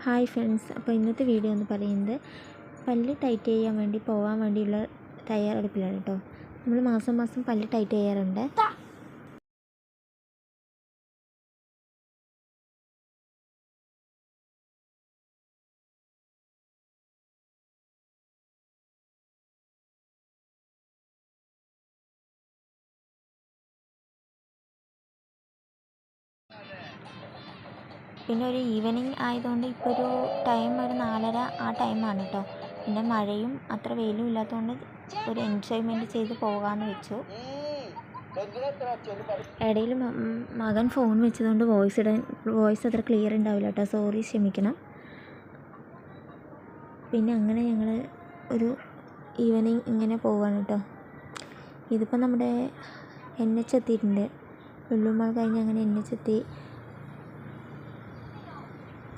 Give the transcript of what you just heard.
Hi friends, അപ്പോൾ ഇന്നത്തെ video എന്ന് പറയുന്നത് പല്ല് ടൈറ്റ് ചെയ്യാൻ വേണ്ടി പോകാൻ വേണ്ടിയുള്ള തയ്യാറെടുപ്പിലാണ് കേട്ടോ. നമ്മൾ മാസം മാസം പല്ല് ടൈറ്റ് ചെയ്യാറുണ്ട്. പിന്നെ ഒരു ഈവനിങ് ആയതുകൊണ്ട് ഇപ്പോൾ ഒരു ടൈം ഒരു 4:30 ആ ടൈമാണ് കേട്ടോ. പിന്നെ മഴയും അത്ര വെയിലും ഇല്ലാത്തതുകൊണ്ട് ഒരു എൻജോയ്മെൻറ്റ് ചെയ്ത് പോകാമെന്ന് വെച്ചു. ഇടയിൽ മകൻ ഫോൺ വെച്ചതുകൊണ്ട് വോയിസ് അത്ര ക്ലിയർ ഉണ്ടാവില്ല കേട്ടോ, സോറി, ക്ഷമിക്കണം. പിന്നെ അങ്ങനെ ഞങ്ങൾ ഒരു ഈവനിങ് ഇങ്ങനെ പോവാണ് കേട്ടോ. ഇതിപ്പോൾ നമ്മുടെ NH എത്തിയിട്ടുണ്ട്. ലുലുമാൾ കഴിഞ്ഞ് അങ്ങനെ NH എത്തി.